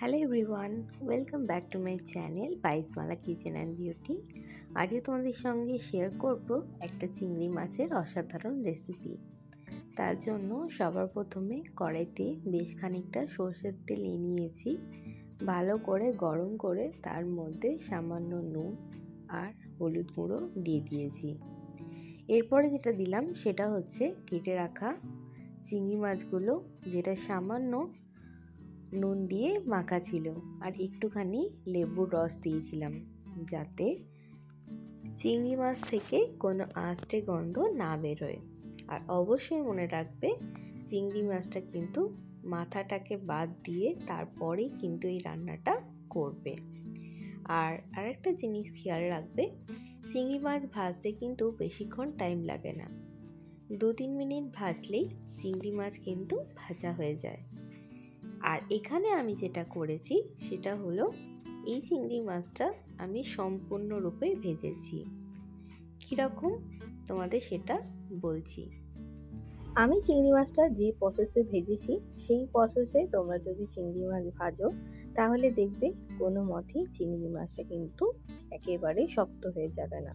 Hello everyone, welcome back to my channel Payesmala kitchen and beauty. আজকে তোমাদের সঙ্গে share করব একটা চিংড়ি মাছের অসাধারণ রেসিপি। তার জন্য সবার প্রথমে কড়াইতে বেশ খানিকটা সর্ষের তেল নিয়েছি। ভালো করে গরম করে তার মধ্যে সামান্য নুন আর হলুদ গুঁড়ো দিয়ে দিয়েছি। এরপরে যেটা দিলাম সেটা হচ্ছে কেটে রাখা চিংড়ি মাছগুলো, যেটা সামান্য নুন দিয়ে মাখা ছিল, আর একটুখানি লেবুর রস দিয়েছিলাম যাতে চিংড়ি মাছ থেকে কোনো আঁচটে গন্ধ না বেরোয়। আর অবশ্যই মনে রাখবে, চিংড়ি মাছটা কিন্তু মাথাটাকে বাদ দিয়ে তারপরেই কিন্তু এই রান্নাটা করবে। আর আরেকটা জিনিস খেয়াল রাখবে, চিংড়ি মাছ ভাজতে কিন্তু বেশিক্ষণ টাইম লাগে না, 2-3 মিনিট ভাজলেই চিংড়ি মাছ কিন্তু ভাজা হয়ে যায়। আর এখানে আমি যেটা করেছি সেটা হলো, এই চিংড়ি মাছটা আমি সম্পূর্ণরূপে ভেজেছি। কীরকম তোমাদের সেটা বলছি। আমি চিংড়ি মাছটা যে প্রসেসে ভেজেছি সেই প্রসেসে তোমরা যদি চিংড়ি মাছ ভাজো তাহলে দেখবে কোনো মতেই চিংড়ি মাছটা কিন্তু একেবারে শক্ত হয়ে যাবে না।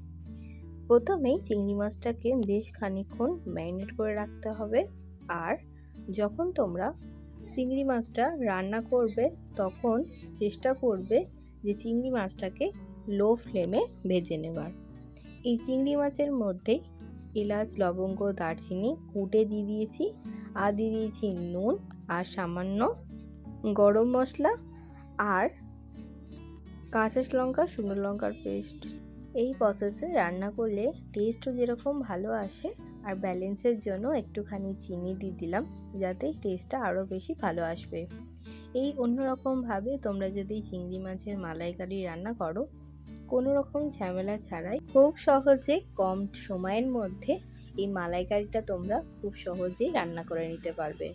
প্রথমেই চিংড়ি মাছটাকে বেশ খানিকক্ষণ ম্যারিনেট করে রাখতে হবে। আর যখন তোমরা চিংড়ি মাছটা রান্না করবে তখন চেষ্টা করবে যে চিংড়ি মাছটাকে লো ফ্লেমে ভেজে নেবার। এই চিংড়ি মাছের মধ্যে এলাচ, লবঙ্গ, দারচিনি কুটে দিয়ে দিয়েছি, আর দিয়ে দিয়েছি নুন আর সামান্য গরম মশলা আর কাঁচা লঙ্কা, শুকনো লঙ্কার পেস্ট। এই প্রসেসে রান্না করলে টেস্টও যেরকম ভালো আসে, আর ব্যালেন্সের জন্য একটুখানি চিনি দিয়ে দিলাম যাতে টেস্টটা আরও বেশি ভালো আসবে। এই অন্যরকমভাবে তোমরা যদি চিংড়ি মাছের মালাইকারি রান্না করো, কোনো রকম ঝামেলা ছাড়াই খুব সহজে কম সময়ের মধ্যে এই মালাইকারিটা তোমরা খুব সহজেই রান্না করে নিতে পারবে।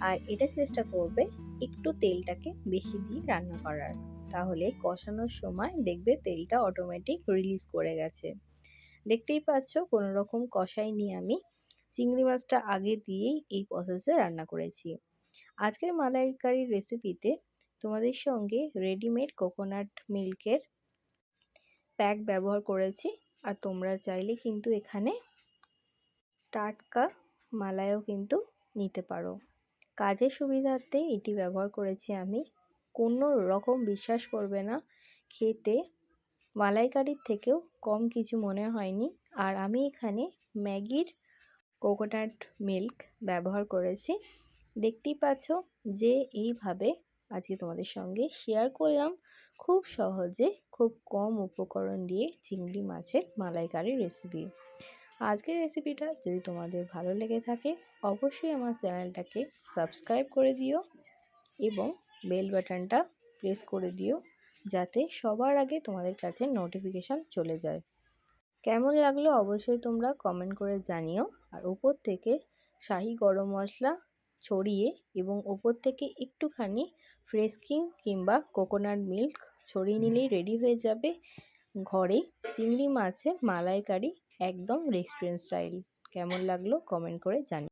আর এটা চেষ্টা করবে একটু তেলটাকে বেশি দিয়ে রান্না করার, তাহলে কষানোর সময় দেখবে তেলটা অটোমেটিক রিলিজ করে গেছে। দেখতেই পাচ্ছ কোনো রকম কষাইনি, আমি চিংড়ি মাছটা আগে দিয়েই এই প্রসেসে রান্না করেছি। আজকের মালাইকারি রেসিপিতে তোমাদের সঙ্গে রেডিমেড কোকোনাট মিল্কের প্যাক ব্যবহার করেছি, আর তোমরা চাইলে কিন্তু এখানে টাটকা মালাইও কিন্তু নিতে পারো। কাজের সুবিধার্থে এটি ব্যবহার করেছি আমি। কোনো রকম বিশ্বাস করবে না, খেতে মালাইকারির থেকেও কম কিছু মনে হয়নি। আর আমি এখানে ম্যাগির কোকোনাট মিল্ক ব্যবহার করেছি। দেখতেই পাচ্ছ যে এইভাবে আজকে তোমাদের সঙ্গে শেয়ার করলাম খুব সহজে খুব কম উপকরণ দিয়ে চিংড়ি মাছের মালাইকারি রেসিপি। আজকের রেসিপিটা যদি তোমাদের ভালো লেগে থাকে অবশ্যই আমার চ্যানেলটাকে সাবস্ক্রাইব করে দিও এবং বেল বাটনটা প্রেস করে দিও যাতে সবার আগে তোমাদের কাছে নোটিফিকেশান চলে যায়। কেমন লাগলো অবশ্যই তোমরা কমেন্ট করে জানিও। আর উপর থেকে শাহি গরম মশলা ছড়িয়ে এবং উপর থেকে একটুখানি ফ্রেশ ক্রিম কিংবা কোকোনাট মিল্ক ছড়িয়ে নিলেই রেডি হয়ে যাবে ঘরে চিংড়ি মাছের মালাইকারি, একদম রেস্টুরেন্ট স্টাইল। কেমন লাগলো কমেন্ট করে জানিও।